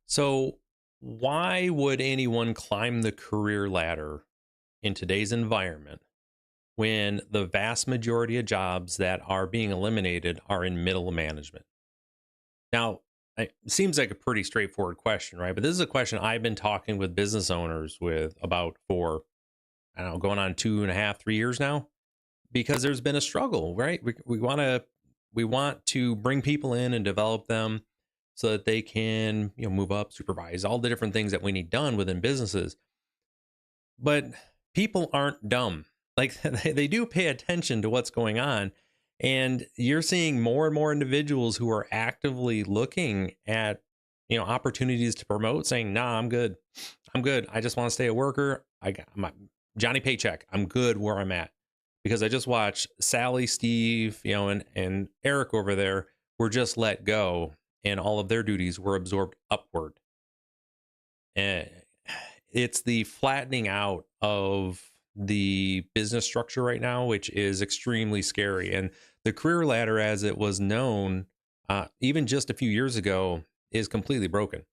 So, why would anyone climb the career ladder in today's environment when the vast majority of jobs that are being eliminated are in middle management? Now, it seems like a pretty straightforward question, right? But this is a question I've been talking with business owners with about for, I don't know, going on 2.5, 3 years now, because there's been a struggle, right? We want to bring people in and develop them so that they can, move up, supervise, all the different things that we need done within businesses. But people aren't dumb. Like they do pay attention to what's going on. And you're seeing more and more individuals who are actively looking at, opportunities to promote, saying, nah, I'm good. I'm good. I just want to stay a worker. I got my Johnny Paycheck. I'm good where I'm at. Because I just watched Sally, Steve, and Eric over there were just let go and all of their duties were absorbed upward. And it's the flattening out of the business structure right now, which is extremely scary. And the career ladder, as it was known, even just a few years ago, is completely broken.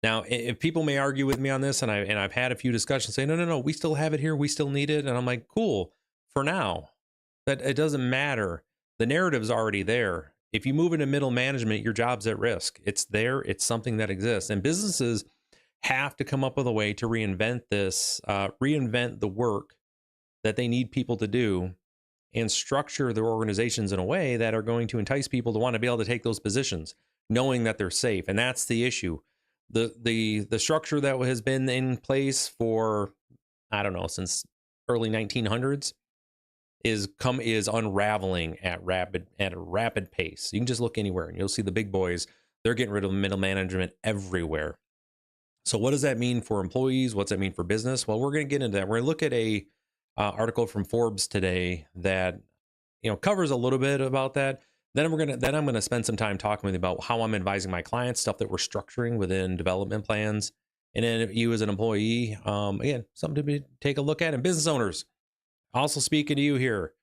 Now, if people may argue with me on this, and I've had a few discussions say, no, no, no, we still have it here, we still need it, and I'm like, cool, for now, that it doesn't matter. The narrative's already there. If you move into middle management, your job's at risk. It's there. It's something that exists, and businesses have to come up with a way to reinvent this, reinvent the work that they need people to do, and structure their organizations in a way that are going to entice people to want to be able to take those positions, knowing that they're safe. And that's the issue. The structure that has been in place for, I don't know, since early 1900s is unraveling at a rapid pace. You can just look anywhere and you'll see the big boys. They're getting rid of middle management everywhere. So what does that mean for employees? What's that mean for business? Well, we're going to get into that. We're going to look at a article from Forbes today that covers a little bit about that. Then I'm gonna spend some time talking with you about how I'm advising my clients, stuff that we're structuring within development plans, and then you as an employee, again, something to take a look at. And business owners, also speaking to you here.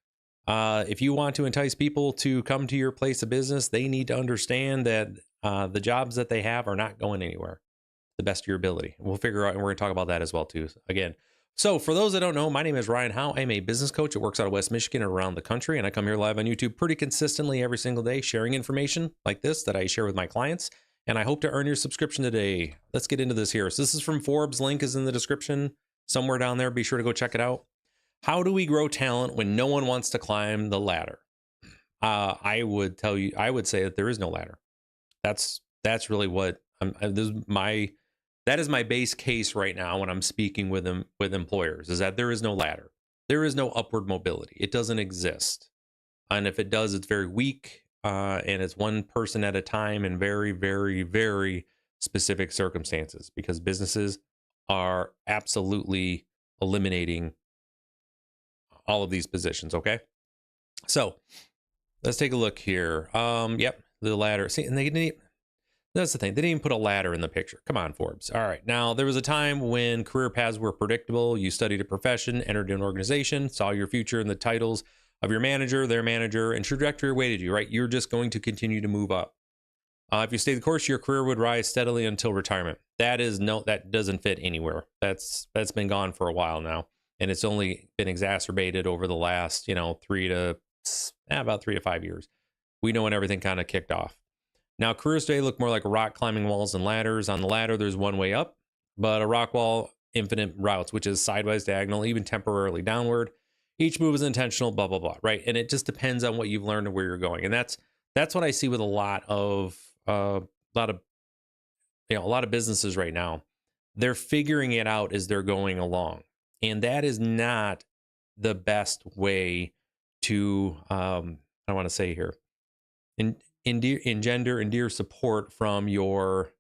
If you want to entice people to come to your place of business, they need to understand that the jobs that they have are not going anywhere the best of your ability. We'll figure out, and we're going to talk about that as well too. Again, so for those that don't know, my name is Ryan Howe. I'm a business coach that works out of West Michigan and around the country, and I come here live on YouTube pretty consistently every single day, sharing information like this that I share with my clients, and I hope to earn your subscription today. Let's get into this here. So this is from Forbes. Link is in the description somewhere down there. Be sure to go check it out. How do we grow talent when no one wants to climb the ladder? I would say that there is no ladder. That's really what that is my base case right now when I'm speaking with them, with employers, is that there is no ladder. There is no upward mobility. It doesn't exist. And if it does, it's very weak. And it's one person at a time in very, very, very specific circumstances, because businesses are absolutely eliminating all of these positions. Okay. So let's take a look here. Yep. The ladder. See, and that's the thing. They didn't even put a ladder in the picture. Come on, Forbes. All right. Now, there was a time when career paths were predictable. You studied a profession, entered an organization, saw your future in the titles of your manager, their manager, and trajectory awaited you, right? You're just going to continue to move up. If you stay the course, your career would rise steadily until retirement. That doesn't fit anywhere. That's been gone for a while now. And it's only been exacerbated over the last, about 3 to 5 years. We know when everything kind of kicked off. Now, careers today look more like rock climbing walls and ladders. On the ladder, there's one way up, but a rock wall, infinite routes, which is sideways, diagonal, even temporarily downward. Each move is intentional, blah, blah, blah, right? And it just depends on what you've learned and where you're going. And that's what I see with a lot of businesses right now. They're figuring it out as they're going along. And that is not the best way to, I want to say here, endear support from your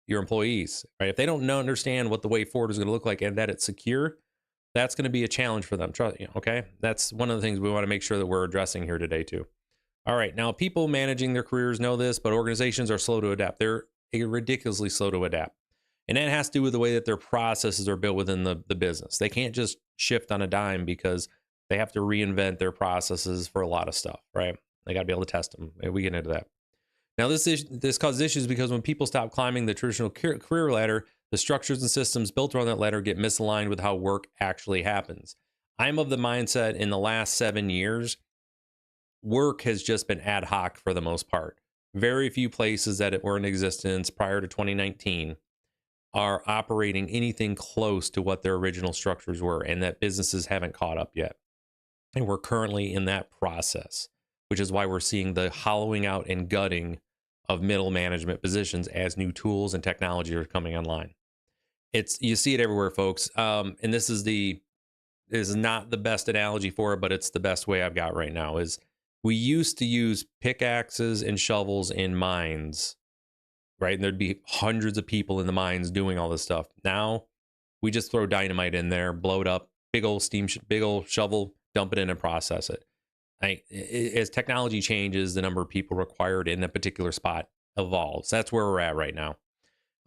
employees, right? If they don't understand what the way forward is going to look like and that it's secure, that's going to be a challenge for them. Okay, that's one of the things we want to make sure that we're addressing here today too. All right, now people managing their careers know this, but organizations are slow to adapt. They're ridiculously slow to adapt, and that has to do with the way that their processes are built within the business. They can't just shift on a dime because they have to reinvent their processes for a lot of stuff, right? They got to be able to test them. We get into that. Now, this causes issues because when people stop climbing the traditional career ladder, the structures and systems built around that ladder get misaligned with how work actually happens. I'm of the mindset in the last 7 years, work has just been ad hoc for the most part. Very few places that were in existence prior to 2019 are operating anything close to what their original structures were, and that businesses haven't caught up yet. And we're currently in that process, which is why we're seeing the hollowing out and gutting of middle management positions as new tools and technology are coming online. You see it everywhere, folks. And this is not the best analogy for it, but it's the best way I've got right now. Is we used to use pickaxes and shovels in mines, right? And there'd be hundreds of people in the mines doing all this stuff. Now we just throw dynamite in there, blow it up, big old shovel, dump it in and process it. As technology changes, the number of people required in a particular spot evolves. That's where we're at right now.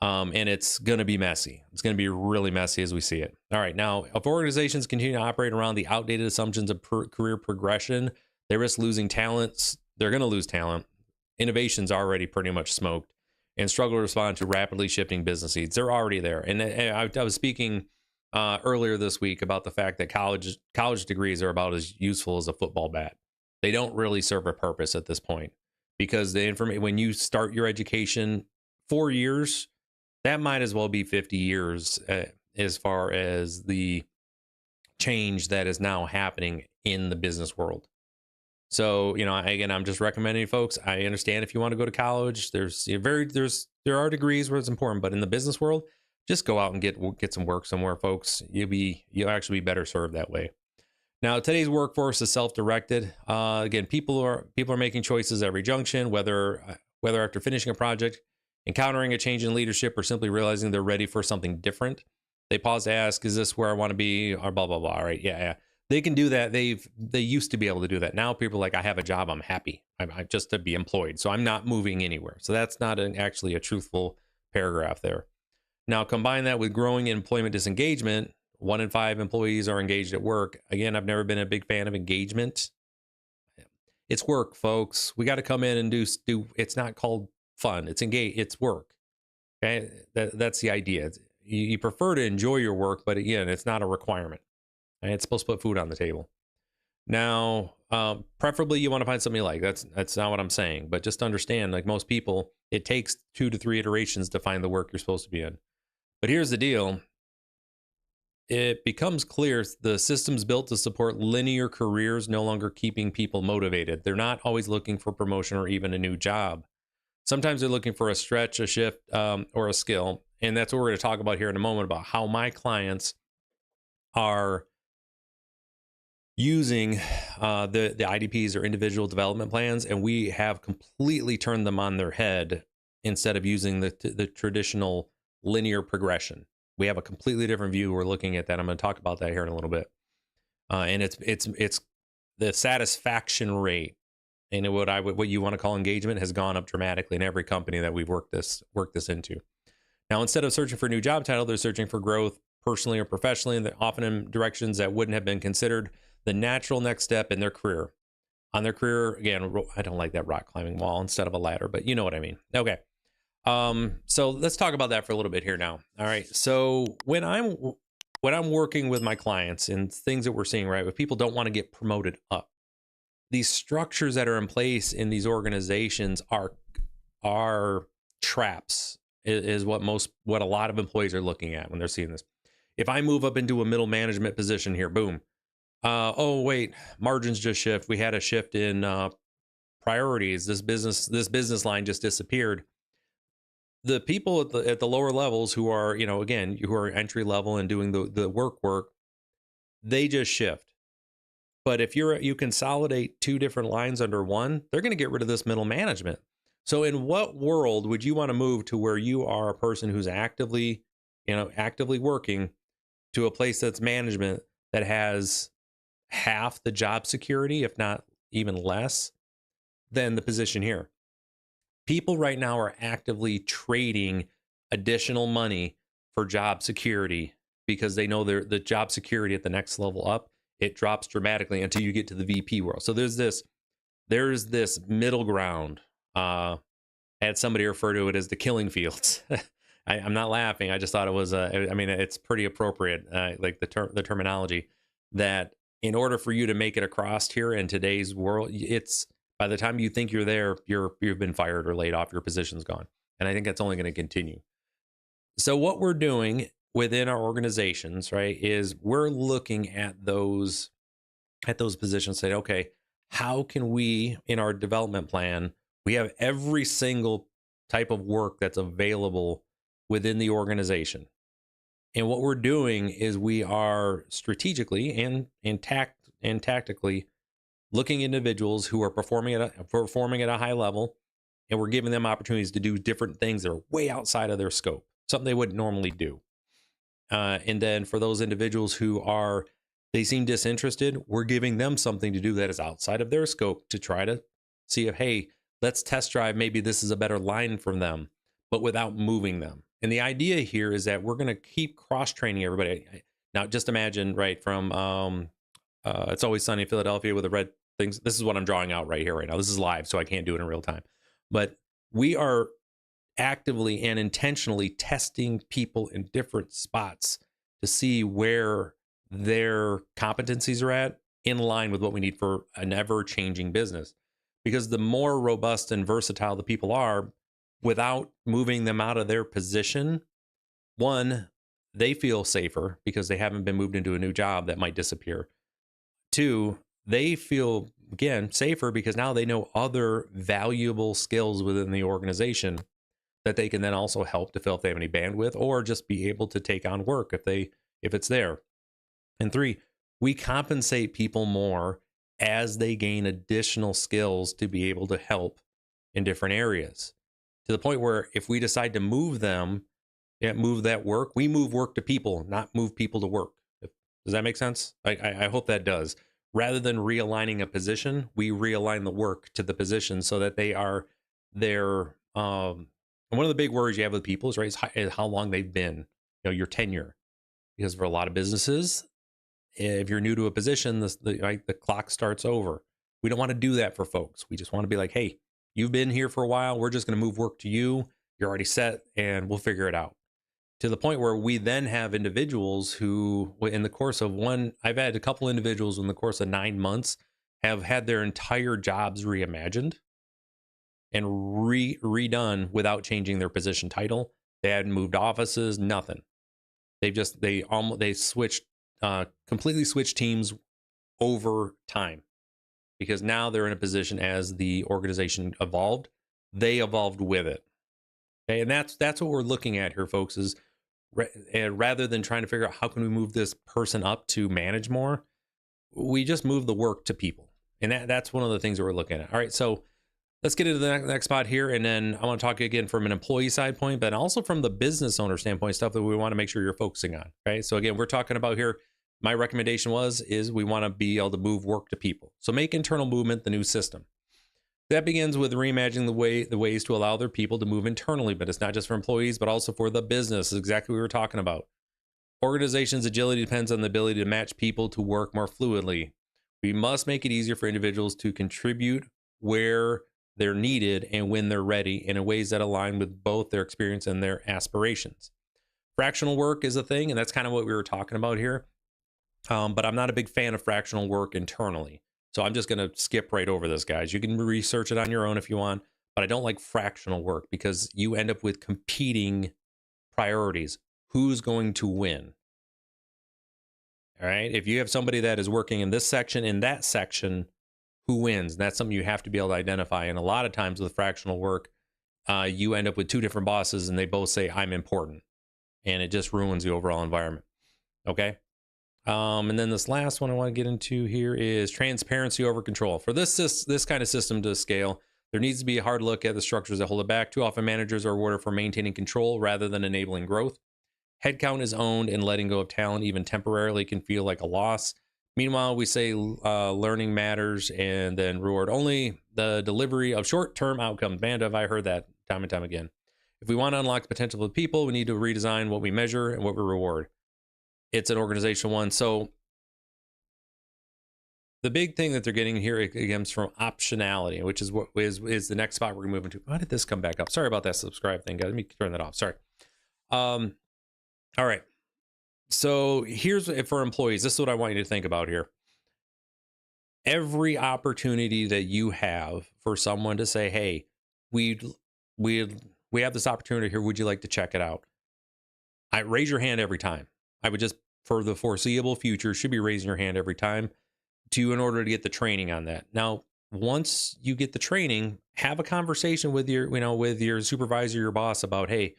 And it's going to be messy. It's going to be really messy as we see it. All right. Now, if organizations continue to operate around the outdated assumptions of career progression, they risk losing talents. They're going to lose talent. Innovation's already pretty much smoked, and struggle to respond to rapidly shifting business needs. They're already there. And I was speaking earlier this week about the fact that college degrees are about as useful as a football bat. They don't really serve a purpose at this point, because the information, when you start your education 4 years, that might as well be 50 years as far as the change that is now happening in the business world. So, again, I'm just recommending folks. I understand if you want to go to college, there are degrees where it's important, but in the business world, just go out and get some work somewhere, folks. You'll actually be better served that way. Now, today's workforce is self-directed. Again, people are making choices at every junction, whether after finishing a project, encountering a change in leadership, or simply realizing they're ready for something different. They pause to ask, is this where I want to be? Or blah, blah, blah. All right. Yeah. They can do that. They used to be able to do that. Now people are like, I have a job. I'm happy. I'm just to be employed. So I'm not moving anywhere. So that's not actually a truthful paragraph there. Now combine that with growing employment disengagement. 1 in 5 employees are engaged at work. Again, I've never been a big fan of engagement. It's work, folks. We got to come in and do. It's not called fun. It's it's work. Okay. That's the idea. You prefer to enjoy your work, but again, it's not a requirement. And it's supposed to put food on the table. Now, preferably you want to find something you like. That's not what I'm saying, but just understand, like most people, it takes 2 to 3 iterations to find the work you're supposed to be in. But here's the deal. It becomes clear the systems built to support linear careers no longer keeping people motivated. They're not always looking for promotion or even a new job. Sometimes they're looking for a stretch, a shift, or a skill. And that's what we're going to talk about here in a moment, about how my clients are using the IDPs, or individual development plans, and we have completely turned them on their head instead of using the traditional linear progression. We have a completely different view. We're looking at that. I'm going to talk about that here in a little bit. And it's the satisfaction rate, and what you want to call engagement, has gone up dramatically in every company that we've worked this into. Now, instead of searching for a new job title, they're searching for growth personally or professionally, and they're often in directions that wouldn't have been considered the natural next step in their career. On their career, again, I don't like that rock climbing wall instead of a ladder, but you know what I mean. Okay. So let's talk about that for a little bit here now. All right. So when I'm working with my clients and things that we're seeing, right, if people don't want to get promoted up, these structures that are in place in these organizations are traps, is what a lot of employees are looking at when they're seeing this. If I move up into a middle management position here, boom. Oh wait, margins just shift. We had a shift in priorities. This business line just disappeared. The people at the lower levels who are, who are entry level and doing the work, they just shift. But if you consolidate 2 different lines under one, they're going to get rid of this middle management. So in what world would you want to move to where you are a person who's actively working to a place that's management that has half the job security, if not even less, than the position here? People right now are actively trading additional money for job security because they know the job security at the next level up, it drops dramatically until you get to the VP world. So there's this middle ground I had somebody refer to it as the killing fields. I'm not laughing. I just thought it was, I mean, it's pretty appropriate, like the terminology, that in order for you to make it across here in today's world, it's by the time you think you're there, you've been fired or laid off, your position's gone. And I think that's only going to continue. So what we're doing within our organizations, right, is we're looking at those positions, say, okay, how can we in our development plan, we have every single type of work that's available within the organization. And what we're doing is we are strategically and tactically looking at individuals who are performing at a high level, and we're giving them opportunities to do different things that are way outside of their scope, something they wouldn't normally do. And then for those individuals who are, they seem disinterested, we're giving them something to do that is outside of their scope to try to see if, hey, let's test drive. Maybe this is a better line from them, but without moving them. And the idea here is that we're going to keep cross training everybody. Now, just imagine, right, from It's Always Sunny in Philadelphia with the red things. This is what I'm drawing out right here, right now. This is live, so I can't do it in real time. But we are actively and intentionally testing people in different spots to see where their competencies are at in line with what we need for an ever-changing business. Because the more robust and versatile the people are, without moving them out of their position, one, they feel safer because they haven't been moved into a new job that might disappear. Two, they feel, again, safer because now they know other valuable skills within the organization that they can then also help to fill if they have any bandwidth, or just be able to take on work if it's there. And three, we compensate people more as they gain additional skills to be able to help in different areas, to the point where if we decide to move them, move that work, we move work to people, not move people to work. Does that make sense? I hope that does. Rather than realigning a position, we realign the work to the position so that they are there. And one of the big worries you have with people is, right, is how long they've been, your tenure. Because for a lot of businesses, if you're new to a position, the clock starts over. We don't want to do that for folks. We just want to be like, hey, you've been here for a while. We're just going to move work to you. You're already set, and we'll figure it out. To the point where we then have individuals who, in the course of I've had a couple individuals in the course of 9 months have had their entire jobs reimagined and redone without changing their position title. They hadn't moved offices, nothing. They switched, completely switched teams over time, because now they're in a position as the organization evolved, they evolved with it. Okay, and that's what we're looking at here, folks, is rather than trying to figure out how can we move this person up to manage more, we just move the work to people. And that's one of the things that we're looking at. All right, so let's get into the next spot here. And then I want to talk again from an employee side point, but also from the business owner standpoint, stuff that we want to make sure you're focusing on. Okay, so again, we're talking about here, my recommendation is we want to be able to move work to people. So make internal movement the new system. That begins with reimagining the ways to allow their people to move internally, but it's not just for employees, but also for the business. Is exactly what we were talking about. Organizations' agility depends on the ability to match people to work more fluidly. We must make it easier for individuals to contribute where they're needed and when they're ready, and in ways that align with both their experience and their aspirations. Fractional work is a thing, and that's kind of what we were talking about here. But I'm not a big fan of fractional work internally. So I'm just going to skip right over this, guys. You can research it on your own if you want, but I don't like fractional work because you end up with competing priorities. Who's going to win? All right. If you have somebody that is working in this section, in that section, who wins? And that's something you have to be able to identify. And a lot of times with fractional work, you end up with two different bosses and they both say, I'm important. And it just ruins the overall environment. Okay. And then this last one I want to get into here is transparency over control. For this kind of system to scale, there needs to be a hard look at the structures that hold it back. Too often managers are rewarded for maintaining control rather than enabling growth. Headcount is owned, and letting go of talent, even temporarily, can feel like a loss. Meanwhile, we say learning matters and then reward only the delivery of short-term outcomes. Man, have I heard that time and time again. If we want to unlock the potential of people, we need to redesign what we measure and what we reward. It's an organizational one. So the big thing that they're getting here again from optionality, which is what is the next spot we're gonna move into. Why did this come back up? Sorry about that subscribe thing, guys. Let me turn that off. Sorry. All right. So here's for employees. This is what I want you to think about here. Every opportunity that you have for someone to say, "Hey, we we have this opportunity here. Would you like to check it out?" I raise your hand every time. I would just, for the foreseeable future, should be raising your hand every time in order to get the training on that. Now, once you get the training, have a conversation with with your supervisor, your boss about, hey,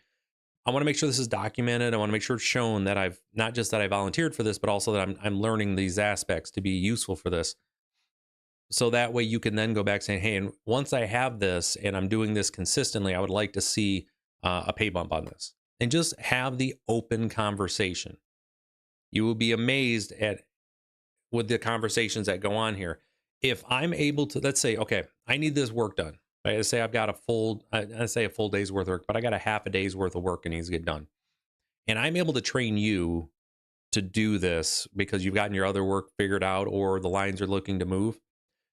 I want to make sure this is documented. I want to make sure it's shown that I've not just that I volunteered for this, but also that I'm learning these aspects to be useful for this. So that way you can then go back saying, hey, and once I have this and I'm doing this consistently, I would like to see a pay bump on this. And just have the open conversation. You will be amazed at with the conversations that go on here. If I'm able to, let's say, okay, I need this work done. I say I've got I say a full day's worth of work, but I got a half a day's worth of work that needs to get done. And I'm able to train you to do this because you've gotten your other work figured out or the lines are looking to move.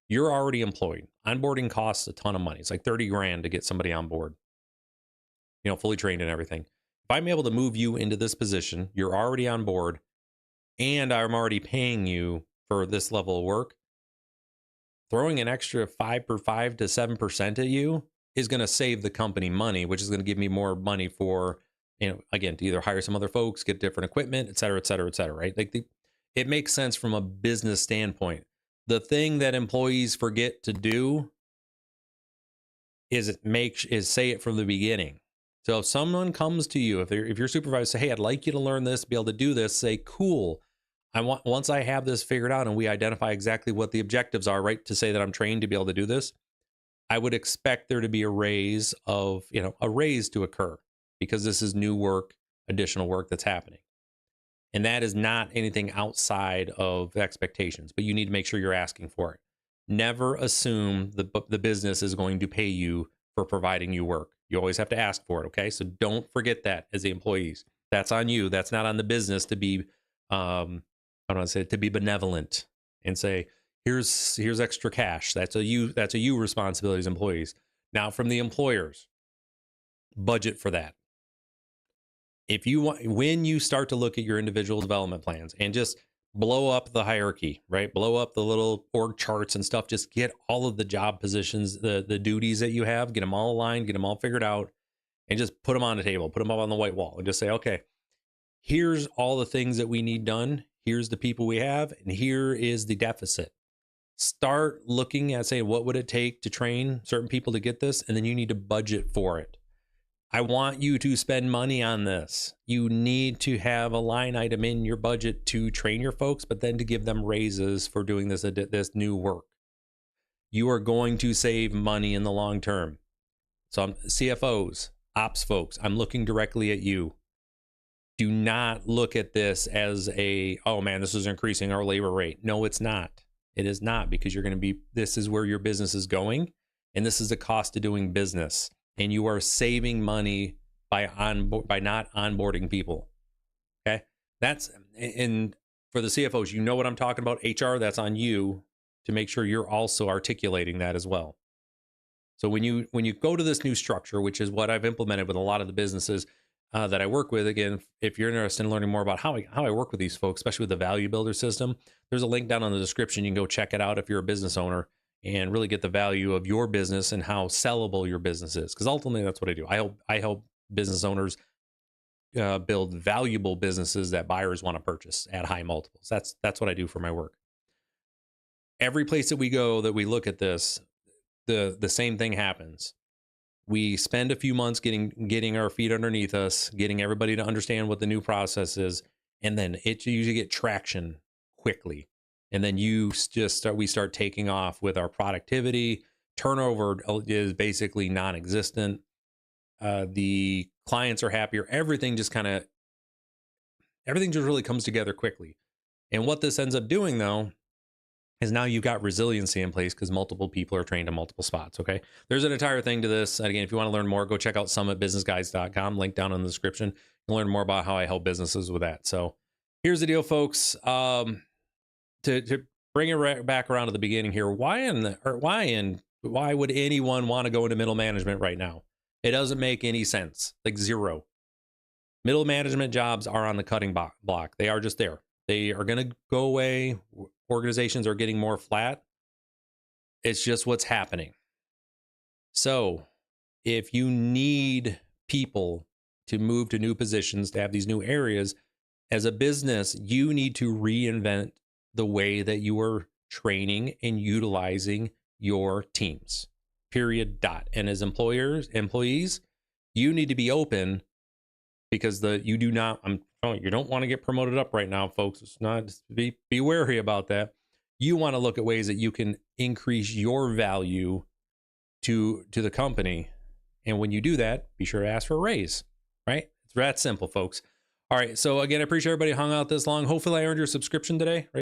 You're already employed. Onboarding costs a ton of money. It's like 30 grand to get somebody on board, fully trained and everything. If I'm able to move you into this position, you're already on board, and I'm already paying you for this level of work, throwing an extra 5 to 7% at you is going to save the company money, which is going to give me more money for, again, to either hire some other folks, get different equipment, et cetera, et cetera, et cetera, right? Like it makes sense from a business standpoint. The thing that employees forget to do is say it from the beginning. So if someone comes to you, if your supervisor say, hey, I'd like you to learn this, be able to do this, say, cool. Once I have this figured out and we identify exactly what the objectives are, right, to say that I'm trained to be able to do this, I would expect there to be a raise to occur because this is new work, additional work that's happening. And that is not anything outside of expectations, but you need to make sure you're asking for it. Never assume the business is going to pay you for providing you work. You always have to ask for it, okay? So don't forget that as the employees. That's on you. That's not on the business to be, I don't want to say to be benevolent and say, here's extra cash. That's a you responsibility as employees. Now from the employers, budget for that. If you want, when you start to look at your individual development plans and just blow up the hierarchy, right? Blow up the little org charts and stuff. Just get all of the job positions, the duties that you have, get them all aligned, get them all figured out, and just put them on the table, put them up on the white wall and just say, okay, here's all the things that we need done. Here's the people we have, and here is the deficit. Start looking at saying, what would it take to train certain people to get this? And then you need to budget for it. I want you to spend money on this. You need to have a line item in your budget to train your folks, but then to give them raises for doing this new work. You are going to save money in the long term. So CFOs, ops folks, I'm looking directly at you. Do not look at this as oh man, this is increasing our labor rate. No, it's not. It is not, because this is where your business is going, and this is the cost of doing business. And you are saving money by not onboarding people. Okay, and for the CFOs, you know what I'm talking about. HR, that's on you to make sure you're also articulating that as well. So when you go to this new structure, which is what I've implemented with a lot of the businesses that I work with, again, if you're interested in learning more about how I work with these folks, especially with the value builder system, there's a link down in the description. You can go check it out if you're a business owner and really get the value of your business and how sellable your business is. Because ultimately, that's what I do. I help business owners build valuable businesses that buyers want to purchase at high multiples. That's what I do for my work. Every place that we go that we look at this, the same thing happens. We spend a few months getting our feet underneath us, getting everybody to understand what the new process is, and then it usually get traction quickly. And then we start taking off with our productivity. Turnover is basically non-existent. The clients are happier. Everything just really comes together quickly. And what this ends up doing, though, is now you've got resiliency in place because multiple people are trained in multiple spots. Okay. There's an entire thing to this. Again, if you want to learn more, go check out summitbusinessguides.com, link down in the description. You'll learn more about how I help businesses with that. So here's the deal, folks. To bring it right back around to the beginning here. Why would anyone want to go into middle management right now? It doesn't make any sense. Like zero. Middle management jobs are on the cutting block. They are just there. They are going to go away. Organizations are getting more flat. It's just what's happening. So if you need people to move to new positions, to have these new areas, as a business, you need to reinvent the way that you are training and utilizing your teams. Period. Dot. And as employees, you need to be open, because you don't want to get promoted up right now, folks. It's not, be wary about that. You want to look at ways that you can increase your value to the company. And when you do that, be sure to ask for a raise, right? It's that simple, folks. All right. So again, I appreciate everybody hung out this long. Hopefully I earned your subscription today, right?